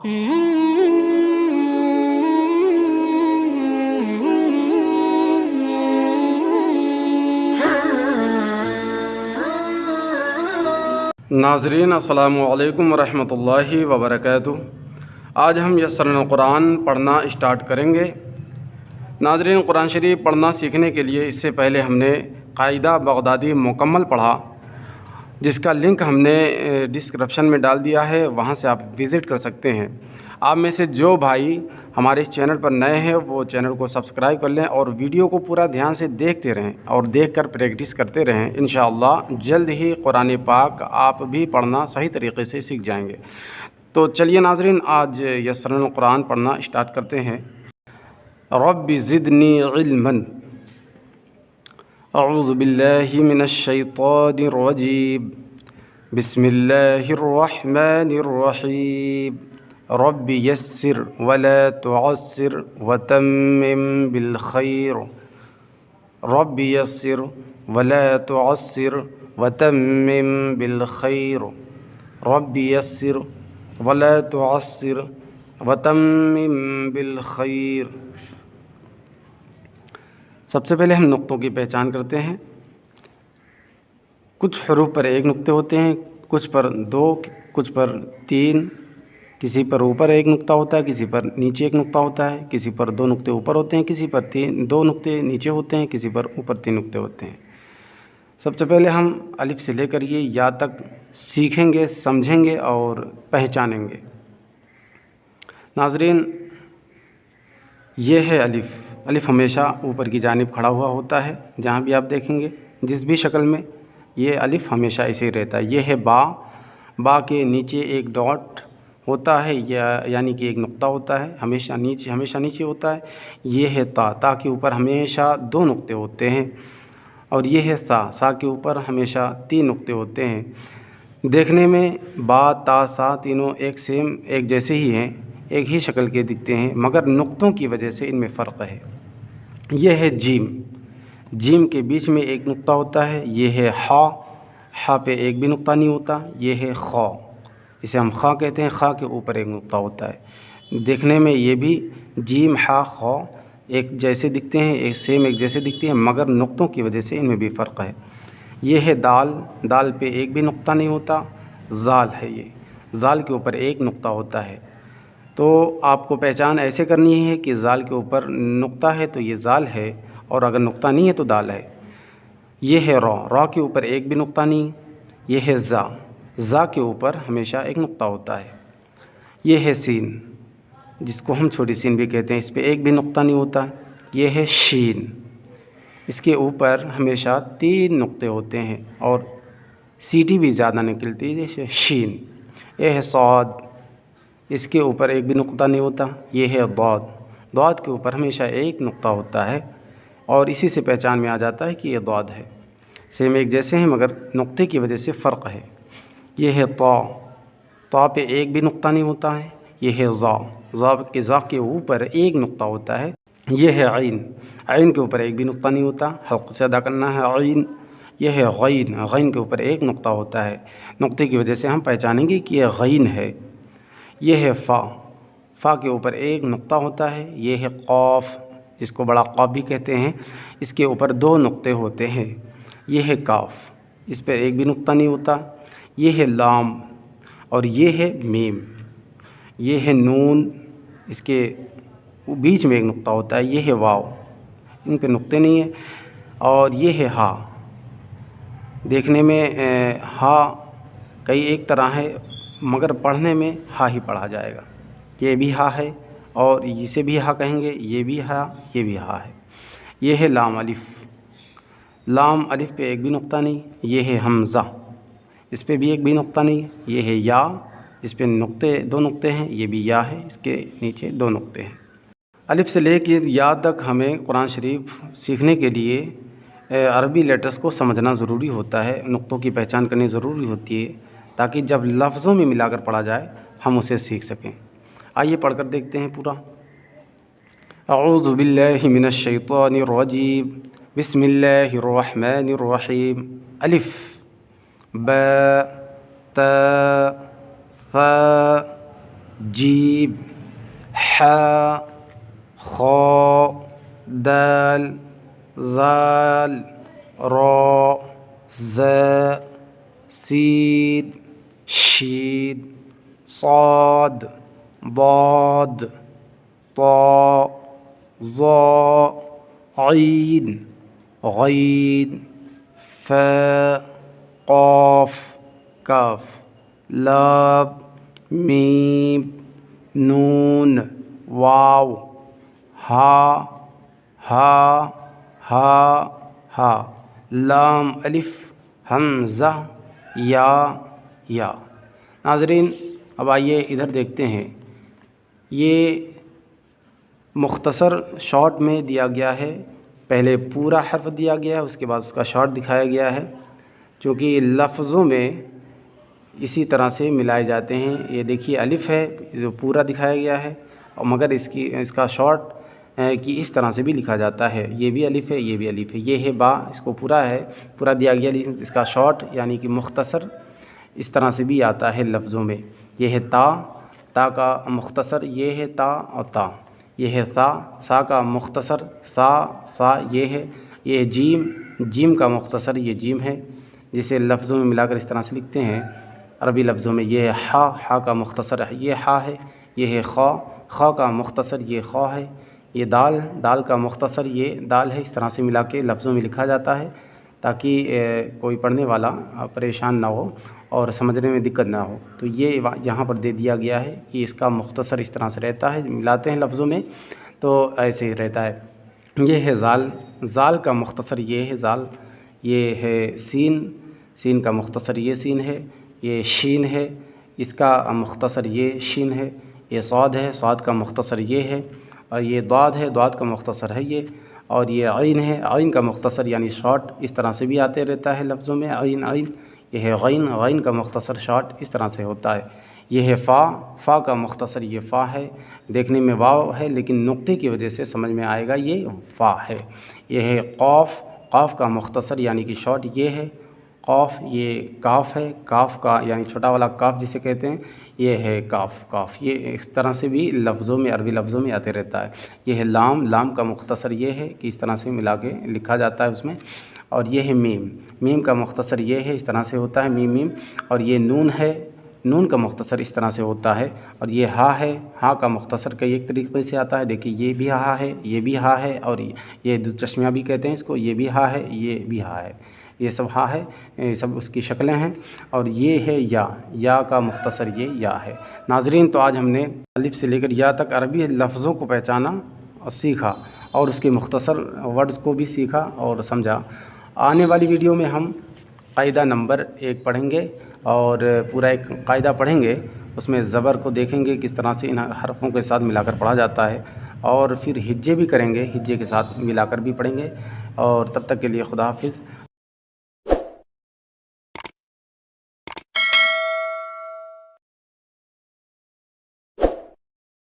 ناظرین السلام علیکم ورحمۃ اللہ وبرکاتہ۔ آج ہم یسرن القرآن پڑھنا اسٹارٹ کریں گے۔ ناظرین، قرآن شریف پڑھنا سیکھنے کے لیے اس سے پہلے ہم نے قاعدہ بغدادی مکمل پڑھا، جس کا لنک ہم نے ڈسکرپشن میں ڈال دیا ہے، وہاں سے آپ وزٹ کر سکتے ہیں۔ آپ میں سے جو بھائی ہمارے اس چینل پر نئے ہیں وہ چینل کو سبسکرائب کر لیں اور ویڈیو کو پورا دھیان سے دیکھتے رہیں اور دیکھ کر پریکٹس کرتے رہیں۔ انشاءاللہ جلد ہی قرآن پاک آپ بھی پڑھنا صحیح طریقے سے سیکھ جائیں گے۔ تو چلیے ناظرین، آج یسرن القرآن پڑھنا اسٹارٹ کرتے ہیں۔ رب زدنی علما۔ اعوذ باللہ من الشیطان الرجیم، بسم اللہ الرحمن الرحیم۔ رب یسر ولا تعسر وتمم بالخیر۔ رب یسر ولا تعسر وتمم بالخیر۔ رب یسر ولا تعسر وتمم بالخیر۔ سب سے پہلے ہم نقطوں کی پہچان کرتے ہیں۔ کچھ حروف پر ایک نقطے ہوتے ہیں، کچھ پر دو، کچھ پر تین، کسی پر اوپر ایک نقطہ ہوتا ہے، کسی پر نیچے ایک نقطہ ہوتا ہے، کسی پر دو نقطے اوپر ہوتے ہیں، کسی پر دو نقطے نیچے ہوتے ہیں، کسی پر اوپر تین نقطے ہوتے ہیں۔ سب سے پہلے ہم الف سے لے کر یہ یا تک سیکھیں گے، سمجھیں گے اور پہچانیں گے۔ ناظرین، یہ ہے الف۔ الف ہمیشہ اوپر کی جانب کھڑا ہوا ہوتا ہے، جہاں بھی آپ دیکھیں گے جس بھی شکل میں یہ الف ہمیشہ ایسے ہی رہتا ہے۔ یہ ہے با۔ با کے نیچے ایک ڈاٹ ہوتا ہے، یعنی کہ ایک نقطہ ہوتا ہے، ہمیشہ نیچے ہوتا ہے۔ یہ ہے تا۔ تا کے اوپر ہمیشہ دو نقطے ہوتے ہیں۔ اور یہ ہے سا۔ سا کے اوپر ہمیشہ تین نقطے ہوتے ہیں۔ دیکھنے میں با، تا، سا تینوں ایک جیسے ہی ہیں، ایک ہی شکل کے دکھتے ہیں، مگر نقطوں کی وجہ سے ان میں فرق ہے۔ یہ ہے جیم۔ جیم کے بیچ میں ایک نقطہ ہوتا ہے۔ یہ ہے ہا۔ ہا پہ ایک بھی نقطہ نہیں ہوتا۔ یہ ہے خا۔ اسے ہم خا کہتے ہیں۔ خا کے اوپر ایک نقطہ ہوتا ہے۔ دیکھنے میں یہ بھی جیم، ہا، خا ایک جیسے دکھتے ہیں، ایک جیسے دکھتے ہیں، مگر نقطوں کی وجہ سے ان میں بھی فرق ہے۔ یہ ہے دال۔ دال پہ ایک بھی نقطہ نہیں ہوتا۔ زال ہے یہ۔ زال کے اوپر ایک نقطہ ہوتا ہے۔ تو آپ کو پہچان ایسے کرنی ہے کہ زال کے اوپر نقطہ ہے تو یہ زال ہے، اور اگر نقطہ نہیں ہے تو دال ہے۔ یہ ہے را۔ را کے اوپر ایک بھی نقطہ نہیں۔ یہ ہے زا۔ زا کے اوپر ہمیشہ ایک نقطہ ہوتا ہے۔ یہ ہے سین، جس کو ہم چھوٹی سین بھی کہتے ہیں، اس پہ ایک بھی نقطہ نہیں ہوتا۔ یہ ہے شین۔ اس کے اوپر ہمیشہ تین نقطے ہوتے ہیں اور سیٹی بھی زیادہ نکلتی ہے، جیسے شین۔ یہ ہے صاد۔ اس کے اوپر ایک بھی نقطہ نہیں ہوتا۔ یہ ہے ضاد۔ ضاد کے اوپر ہمیشہ ایک نقطہ ہوتا ہے اور اسی سے پہچان میں آ جاتا ہے کہ یہ ضاد ہے۔ سیم ایک جیسے ہیں مگر نقطے کی وجہ سے فرق ہے۔ یہ ہے طا۔ طا پہ ایک بھی نقطہ نہیں ہوتا ہے۔ یہ ہے ظا۔ ظا کے اوپر ایک نقطہ ہوتا ہے۔ یہ ہے عین۔ عین کے اوپر ایک بھی نقطہ نہیں ہوتا، حلق سے ادا کرنا ہے عین۔ یہ ہے غین۔ غین کے اوپر ایک نقطہ ہوتا ہے، نقطے کی وجہ سے ہم پہچانیں گے کہ یہ غین ہے۔ یہ ہے فا۔ فا کے اوپر ایک نقطہ ہوتا ہے۔ یہ ہے قاف، جس کو بڑا قاف بھی کہتے ہیں، اس کے اوپر دو نقطے ہوتے ہیں۔ یہ ہے کاف، اس پہ ایک بھی نقطہ نہیں ہوتا۔ یہ ہے لام اور یہ ہے میم۔ یہ ہے نون، اس کے بیچ میں ایک نقطہ ہوتا ہے۔ یہ ہے واو، ان پہ نقطے نہیں ہیں۔ اور یہ ہے ہا۔ دیکھنے میں ہا کئی ایک طرح ہے، مگر پڑھنے میں ہا ہی پڑھا جائے گا۔ یہ بھی ہا ہے اور اسے بھی ہا کہیں گے، یہ بھی ہا، یہ بھی ہا ہے۔ یہ ہے لام الف۔ لام الف پہ ایک بھی نقطہ نہیں۔ یہ ہے حمزہ، اس پہ بھی ایک بھی نقطہ نہیں۔ یہ ہے یا، جس پہ دو نقطے ہیں۔ یہ بھی یا ہے، اس کے نیچے دو نقطے ہیں۔ الف سے لے کے یا تک ہمیں قرآن شریف سیکھنے کے لیے عربی لیٹرز کو سمجھنا ضروری ہوتا ہے، نقطوں کی پہچان کرنی ضروری ہوتی ہے، تاکہ جب لفظوں میں ملا کر پڑھا جائے ہم اسے سیکھ سکیں۔ آئیے پڑھ کر دیکھتے ہیں پورا۔ اعوذ باللہ من الشیطان الرجیم، بسم اللہ الرحمن الرحیم۔ الف، با، تا، ثا، جيم حاء خاء دال ذال راء زاء سين شين صاد ضاد طاء ظاء عين غين فاء قاف کاف لام میم نون واو ہا لام الف حمزہ یا۔ ناظرین اب آئیے ادھر دیکھتے ہیں، یہ مختصر شارٹ میں دیا گیا ہے، پہلے پورا حرف دیا گیا ہے، اس کے بعد اس کا شارٹ دکھایا گیا ہے، چونکہ لفظوں میں اسی طرح سے ملائے جاتے ہیں۔ یہ دیکھیے الف ہے جو پورا دکھایا گیا ہے، اور مگر اس کا شارٹ کی اس طرح سے بھی لکھا جاتا ہے، یہ بھی الف ہے، یہ بھی الف ہے۔ یہ ہے با، اس کو پورا دیا گیا، لیکن اس کا شارٹ یعنی کہ مختصر اس طرح سے بھی آتا ہے لفظوں میں۔ یہ ہے تا کا مختصر یہ ہے تا اور تا۔ یہ ہے سا کا مختصر سا یہ ہے۔ یہ جیم کا مختصر یہ جیم ہے، جسے لفظوں میں ملا کر اس طرح سے لکھتے ہیں عربی لفظوں میں۔ یہ ہے ہا کا مختصر یہ ہا ہے۔ یہ ہے خا کا مختصر یہ خا ہے۔ یہ دال کا مختصر یہ دال ہے۔ اس طرح سے ملا کے لفظوں میں لکھا جاتا ہے تاکہ کوئی پڑھنے والا پریشان نہ ہو اور سمجھنے میں دقت نہ ہو۔ تو یہ یہاں پر دے دیا گیا ہے کہ اس کا مختصر اس طرح سے رہتا ہے، ملاتے ہیں لفظوں میں تو ایسے ہی رہتا ہے۔ یہ ہے زال کا مختصر یہ ہے زال۔ یہ ہے سین کا مختصر یہ سین ہے۔ یہ شین ہے، اس کا مختصر یہ شین ہے۔ یہ صاد ہے، صاد کا مختصر یہ ہے۔ اور یہ ضاد ہے، ضاد کا مختصر ہے یہ۔ اور یہ عین ہے، عین کا مختصر یعنی شارٹ اس طرح سے بھی آتے رہتا ہے لفظوں میں عین۔ یہ ہے غین کا مختصر شارٹ اس طرح سے ہوتا ہے۔ یہ ہے فا کا مختصر یہ فا ہے، دیکھنے میں واو ہے لیکن نقطے کی وجہ سے سمجھ میں آئے گا یہ فا ہے۔ یہ ہے قاف کا مختصر یعنی کہ شارٹ یہ ہے قاف۔ یہ کاف ہے، کاف کا یعنی چھوٹا والا کاف جسے کہتے ہیں یہ ہے کاف۔ یہ اس طرح سے بھی لفظوں میں عربی لفظوں میں آتے رہتا ہے۔ یہ ہے لام کا مختصر یہ ہے کہ اس طرح سے ملا کے لکھا جاتا ہے اس میں۔ اور یہ ہے میم کا مختصر یہ ہے، اس طرح سے ہوتا ہے میم۔ اور یہ نون ہے، نون کا مختصر اس طرح سے ہوتا ہے۔ اور یہ ہا ہے، ہا کا مختصر کئی ایک طریقے سے آتا ہے، دیکھیے یہ بھی ہا ہے، یہ بھی ہا ہے، اور یہ دو چشمیاں بھی کہتے ہیں اس کو، یہ بھی ہا ہے، یہ بھی ہا ہے، یہ سب ہا ہے، یہ سب اس کی شکلیں ہیں۔ اور یہ ہے یا کا مختصر یہ یا ہے۔ ناظرین تو آج ہم نے الف سے لے کر یا تک عربی لفظوں کو پہچانا اور سیکھا، اور اس کے مختصر ورڈز کو بھی سیکھا اور سمجھا۔ آنے والی ویڈیو میں ہم قاعدہ نمبر 1 پڑھیں گے اور پورا ایک قاعدہ پڑھیں گے، اس میں زبر کو دیکھیں گے کس طرح سے ان حرفوں کے ساتھ ملا کر پڑھا جاتا ہے، اور پھر ہجے بھی کریں گے، ہجے کے ساتھ ملا کر بھی پڑھیں گے۔ اور تب تک کے لیے خدا حافظ۔